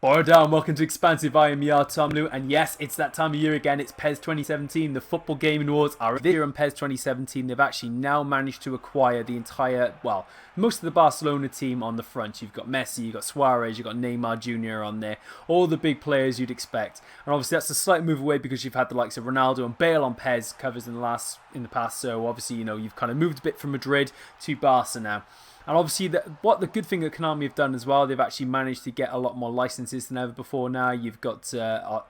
Or down, welcome to Expansive. I am Tom Lu, and yes, it's that time of year again. It's PES 2017. The football gaming awards are this year on PES 2017. They've actually now managed to acquire the entire, well, most of the Barcelona team on the front. You've got Messi, you've got Suarez, you've got Neymar Jr. on there. All the big players you'd expect. And obviously that's a slight move away because you've had the likes of Ronaldo and Bale on PES covers in the past. So obviously, you know, you've kind of moved a bit from Madrid to Barca now. And obviously, what the good thing that Konami have done as well, they've actually managed to get a lot more licenses than ever before now. You've got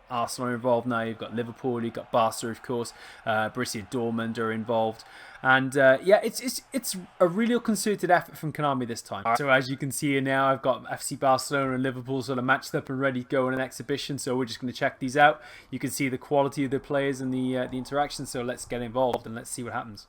Arsenal involved now, you've got Liverpool, you've got Barca, of course, Borussia Dortmund are involved. And yeah, it's a really concerted effort from Konami this time. So as you can see here now, I've got FC Barcelona and Liverpool sort of matched up and ready to go in an exhibition. So we're just going to check these out. You can see the quality of the players and the interaction. So let's get involved and let's see what happens.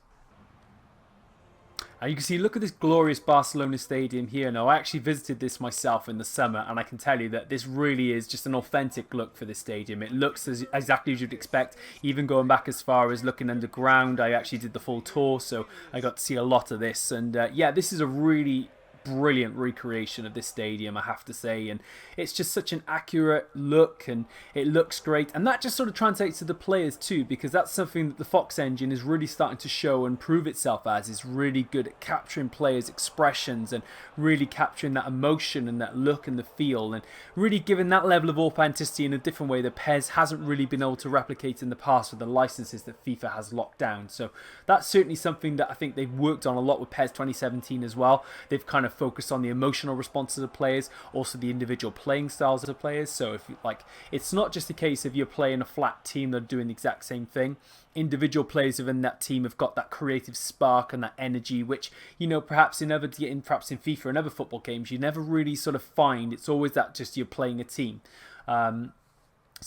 And you can see, look at this glorious Barcelona stadium here. Now, I actually visited this myself in the summer, and I can tell you that this really is just an authentic look for this stadium. It looks exactly as you'd expect, even going back as far as looking underground. I actually did the full tour, so I got to see a lot of this. And yeah, this is a really brilliant recreation of this stadium, I have to say, and it's just such an accurate look and it looks great, and that just sort of translates to the players too, because that's something that the Fox engine is really starting to show and prove itself as. Is really good at capturing players' expressions and really capturing that emotion and that look and the feel, and really giving that level of authenticity in a different way that PES hasn't really been able to replicate in the past with the licenses that FIFA has locked down. So that's certainly something that I think they've worked on a lot with PES 2017 as well. They've kind of focused on the emotional responses of players, also the individual playing styles of players. So if you, like, it's not just a case of you're playing a flat team that are doing the exact same thing. Individual players within that team have got that creative spark and that energy, which, you know, perhaps in FIFA and other football games you never really sort of find. It's always that just you're playing a team. So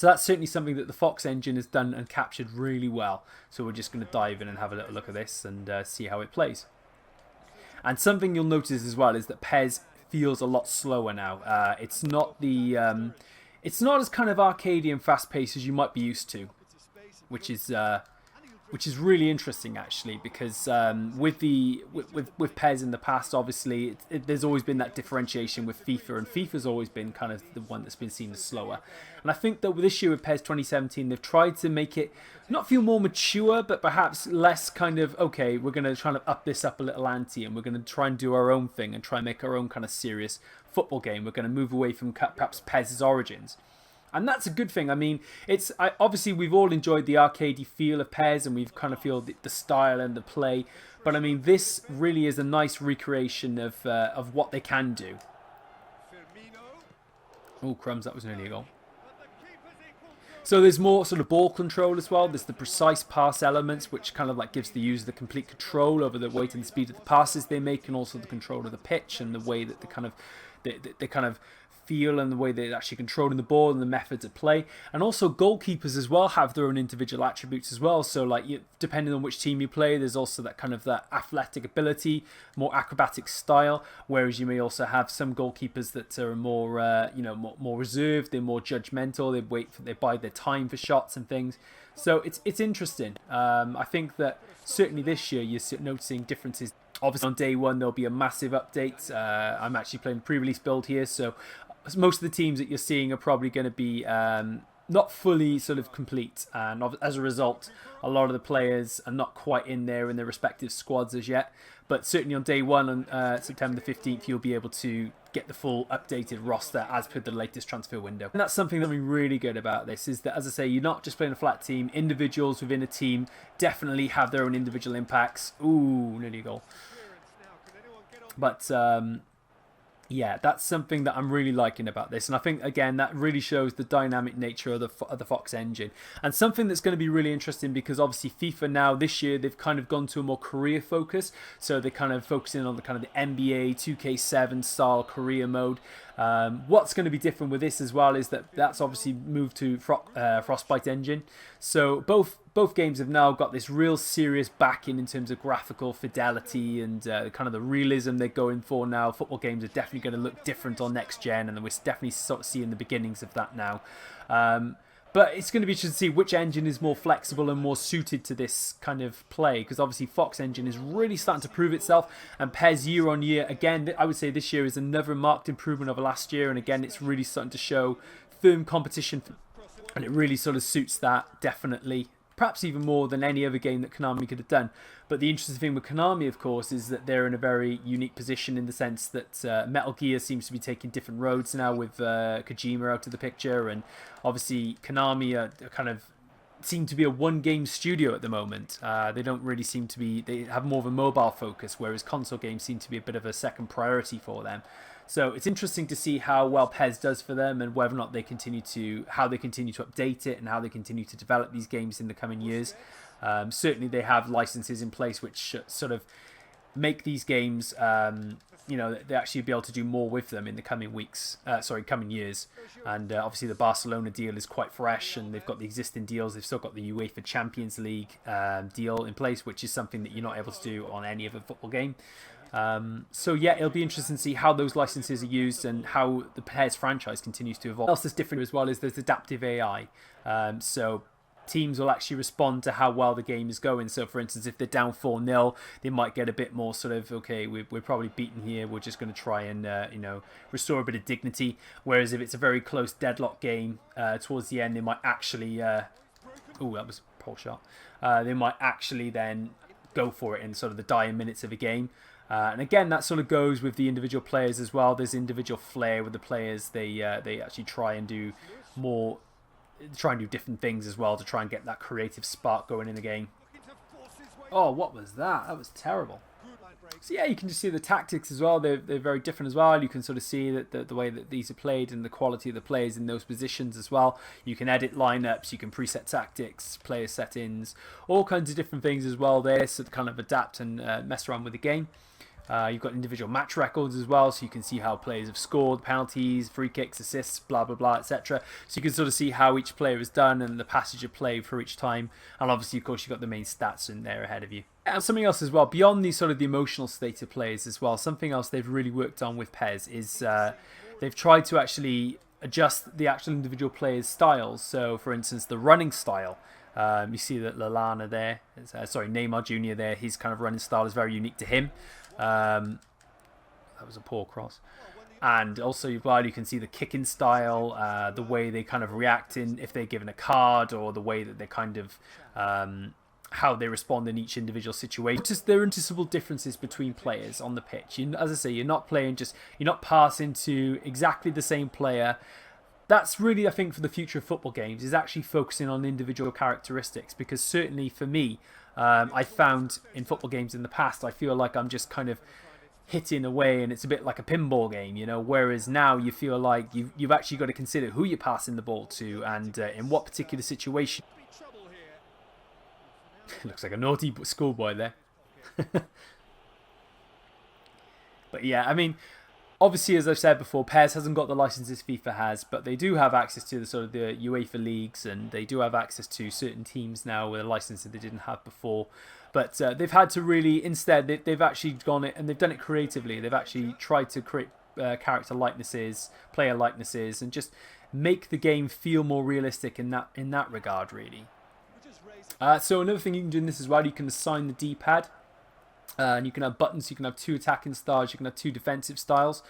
that's certainly something that the Fox engine has done and captured really well. So we're just going to dive in and have a little look at this and see how it plays. And something you'll notice as well is that PES feels a lot slower now. It's not as kind of arcadey and fast-paced as you might be used to, which is really interesting actually, because with PES in the past, obviously there's always been that differentiation with FIFA, and FIFA's always been kind of the one that's been seen as slower. And I think that with this year with PES 2017, they've tried to make it not feel more mature, but perhaps less kind of, okay, we're going to try to up this up a little ante, and we're going to try and do our own thing and try and make our own kind of serious football game. We're going to move away from perhaps PES's origins. And that's a good thing. I mean, obviously we've all enjoyed the arcadey feel of PES, and we've kind of feel the style and the play. But I mean, this really is a nice recreation of what they can do. Oh, crumbs, that was nearly a goal. So there's more sort of ball control as well. There's the precise pass elements, which kind of like gives the user the complete control over the weight and the speed of the passes they make, and also the control of the pitch and the way that they kind of feel and the way they're actually controlling the ball and the methods of play. And also goalkeepers as well have their own individual attributes as well. So like, depending on which team you play, there's also that kind of that athletic ability, more acrobatic style, whereas you may also have some goalkeepers that are more more reserved, they're more judgmental, they bide their time for shots and things. So it's interesting. I think that certainly this year you're noticing differences. Obviously on day one there'll be a massive update. I'm actually playing pre-release build here, so most of the teams that you're seeing are probably going to be not fully sort of complete, and as a result a lot of the players are not quite in there in their respective squads as yet. But certainly on day one on September the 15th you'll be able to get the full updated roster as per the latest transfer window. And that's something that I'm really good about this, is that, as I say, you're not just playing a flat team. Individuals within a team definitely have their own individual impacts. Ooh, nearly a goal. But yeah, that's something that I'm really liking about this, and I think again that really shows the dynamic nature of the Fox engine, and something that's going to be really interesting, because obviously FIFA now this year they've kind of gone to a more career focus, so they're kind of focusing on the kind of the NBA 2K7 style career mode. What's going to be different with this as well is that that's obviously moved to Frostbite engine, so both games have now got this real serious backing in terms of graphical fidelity and kind of the realism they're going for now. Football games are definitely going to look different on next gen, and we're definitely sort of seeing the beginnings of that now. But it's going to be interesting to see which engine is more flexible and more suited to this kind of play, because obviously Fox engine is really starting to prove itself, and PES year on year, again, I would say this year is another marked improvement over last year, and again, it's really starting to show firm competition, and it really sort of suits that, definitely. Perhaps even more than any other game that Konami could have done. But the interesting thing with Konami, of course, is that they're in a very unique position in the sense that Metal Gear seems to be taking different roads now with Kojima out of the picture. And obviously Konami are kind of seem to be a one-game studio at the moment. They don't really seem to be... They have more of a mobile focus, whereas console games seem to be a bit of a second priority for them. So it's interesting to see how well PES does for them and whether or not they continue to, how they continue to update it and how they continue to develop these games in the coming years. Certainly they have licenses in place which sort of make these games, you know, they actually be able to do more with them in the coming weeks, coming years. And obviously the Barcelona deal is quite fresh, and they've got the existing deals. They've still got the UEFA Champions League deal in place, which is something that you're not able to do on any other football game. So yeah, it'll be interesting to see how those licenses are used and how the PES franchise continues to evolve. What else is different as well is there's adaptive AI. So teams will actually respond to how well the game is going. So for instance, if they're down 4-0, they might get a bit more sort of, okay, we're probably beaten here. We're just going to try and, you know, restore a bit of dignity. Whereas if it's a very close deadlock game, towards the end, they might actually, oh, that was a poor shot. They might actually then go for it in sort of the dying minutes of a game. And again, that sort of goes with the individual players as well. There's individual flair with the players. They actually try and do different things as well to try and get that creative spark going in the game. Oh, what was that? That was terrible. So yeah, you can just see the tactics as well. They're very different as well. You can sort of see that the way that these are played and the quality of the players in those positions as well. You can edit lineups, you can preset tactics, player settings, all kinds of different things as well there, so to kind of adapt and mess around with the game. You've got individual match records as well, so you can see how players have scored, penalties, free kicks, assists, blah blah blah, etc. So you can sort of see how each player has done and the passage of play for each time. And obviously, of course, you've got the main stats in there ahead of you. And something else as well, beyond the sort of the emotional state of players as well, something else they've really worked on with PES is they've tried to actually adjust the actual individual players' styles. So, for instance, the running style. You see that Lallana there, Neymar Jr. there, his kind of running style is very unique to him. That was a poor cross. And also, while you can see the kicking style, the way they kind of react in if they're given a card, or the way that they kind of how they respond in each individual situation. Just there are noticeable differences between players on the pitch. As I say, you're not passing to exactly the same player. That's really, I think, for the future of football games, is actually focusing on individual characteristics. Because certainly for me, I found in football games in the past, I feel like I'm just kind of hitting away and it's a bit like a pinball game, you know, whereas now you feel like you've actually got to consider who you're passing the ball to and in what particular situation. Looks like a naughty schoolboy there. But yeah, I mean, obviously, as I've said before, PES hasn't got the licenses FIFA has, but they do have access to the sort of the UEFA leagues, and they do have access to certain teams now with a license that they didn't have before. But they've had to really, instead, they've actually gone it, and they've done it creatively. They've actually tried to create character likenesses, player likenesses, and just make the game feel more realistic in that regard, really. So another thing you can do in this as well, you can assign the D-pad. And you can have buttons, you can have 2 attacking styles, you can have 2 defensive styles.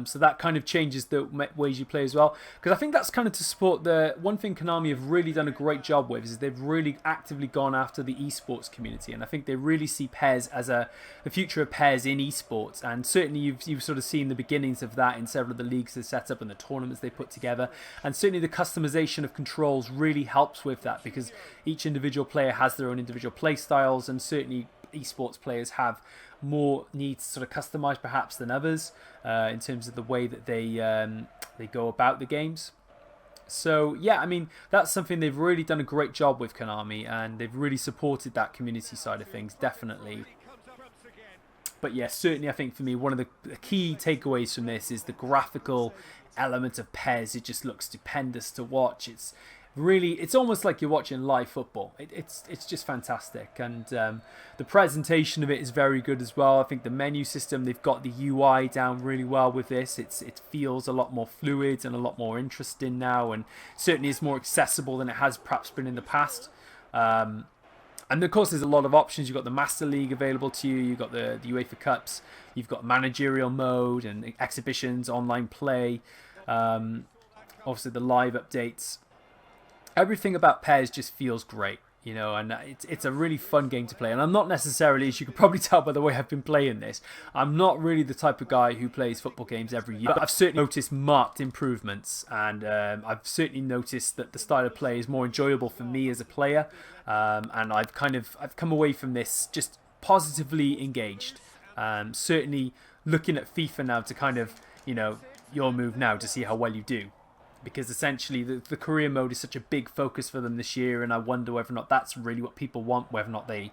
So that kind of changes the ways you play as well. Because I think that's kind of to support the one thing Konami have really done a great job with is they've really actively gone after the esports community. And I think they really see PES as the future of PES in esports. And certainly you've sort of seen the beginnings of that in several of the leagues they set up and the tournaments they put together. And certainly the customization of controls really helps with that, because each individual player has their own individual play styles, and certainly esports players have more needs to sort of customize perhaps than others in terms of the way that they go about the games. So yeah, I mean, that's something they've really done a great job with, Konami, and they've really supported that community side of things, definitely. But yeah, certainly I think for me, one of the key takeaways from this is the graphical element of PES. It just looks stupendous to watch. It's really, it's almost like you're watching live football. It's just fantastic, and the presentation of it is very good as well. I think the menu system, they've got the UI down really well with this. It feels a lot more fluid and a lot more interesting now, and certainly is more accessible than it has perhaps been in the past. And of course, there's a lot of options. You've got the Master League available to you. You've got the UEFA Cups. You've got managerial mode and exhibitions, online play. Obviously, the live updates. Everything about PES just feels great, you know, and it's a really fun game to play. And I'm not necessarily, as you could probably tell by the way I've been playing this, I'm not really the type of guy who plays football games every year. But I've certainly noticed marked improvements, and I've certainly noticed that the style of play is more enjoyable for me as a player. And I've come away from this just positively engaged. Certainly looking at FIFA now to kind of, you know, your move now to see how well you do. Because essentially the career mode is such a big focus for them this year, and I wonder whether or not that's really what people want, whether or not they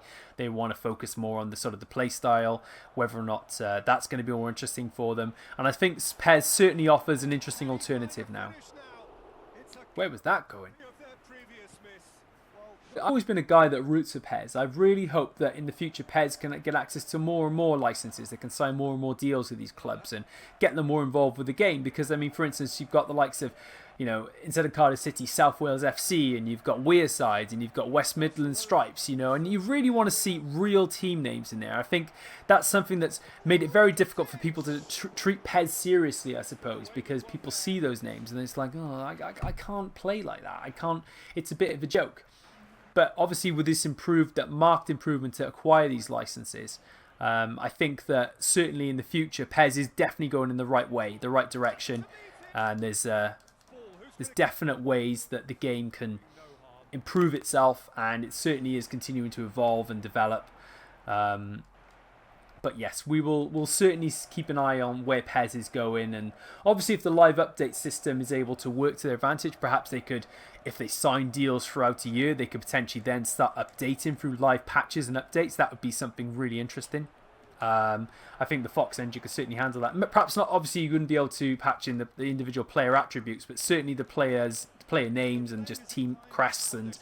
want to focus more on the sort of the play style, whether or not that's going to be more interesting for them. And I think PES certainly offers an interesting alternative now. Where was that going? I've always been a guy that roots for PES. I really hope that in the future PES can get access to more and more licenses. They can sign more and more deals with these clubs and get them more involved with the game. Because, I mean, for instance, you've got the likes of, you know, instead of Cardiff City, South Wales FC, and you've got Wearside, and you've got West Midlands Stripes, you know, and you really want to see real team names in there. I think that's something that's made it very difficult for people to treat PES seriously, I suppose, because people see those names and it's like, oh, I can't play like that. I can't, it's a bit of a joke. But obviously with this marked improvement to acquire these licenses, I think that certainly in the future, PES is definitely going in the right way, the right direction. And there's definite ways that the game can improve itself, and it certainly is continuing to evolve and develop. But yes, we'll certainly keep an eye on where PES is going, and obviously if the live update system is able to work to their advantage, perhaps they could, if they sign deals throughout a year, they could potentially then start updating through live patches and updates. That would be something really interesting. I think the Fox engine could certainly handle that. Perhaps not, obviously you wouldn't be able to patch in the individual player attributes, but certainly the player names and just team crests and,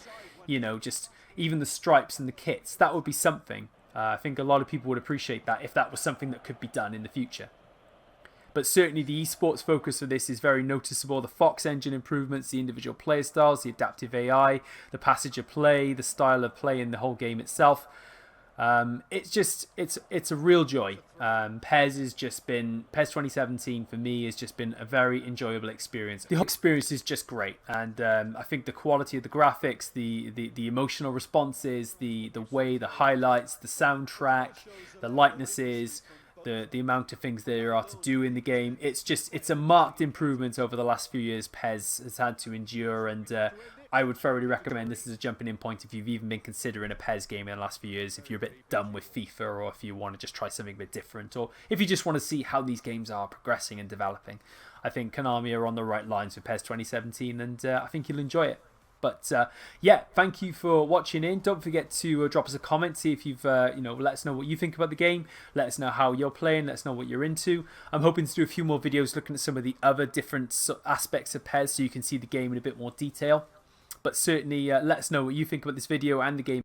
you know, just even the stripes and the kits. That would be something. I think a lot of people would appreciate that if that was something that could be done in the future. But certainly the esports focus of this is very noticeable. The Fox engine improvements, the individual player styles, the adaptive AI, the passage of play, the style of play in the whole game itself. It's a real joy. PES 2017 for me has just been a very enjoyable experience. The whole experience is just great, and I think the quality of the graphics, the emotional responses, the way, the highlights, the soundtrack, the likenesses, the amount of things there are to do in the game, it's a marked improvement over the last few years PES has had to endure, and I would thoroughly recommend this as a jumping in point if you've even been considering a PES game in the last few years, if you're a bit done with FIFA, or if you want to just try something a bit different, or if you just want to see how these games are progressing and developing. I think Konami are on the right lines with PES 2017, and I think you'll enjoy it. But yeah, thank you for watching in. Don't forget to drop us a comment, see if you've, you know, let us know what you think about the game. Let us know how you're playing. Let us know what you're into. I'm hoping to do a few more videos looking at some of the other different aspects of PES so you can see the game in a bit more detail. But certainly let us know what you think about this video and the game.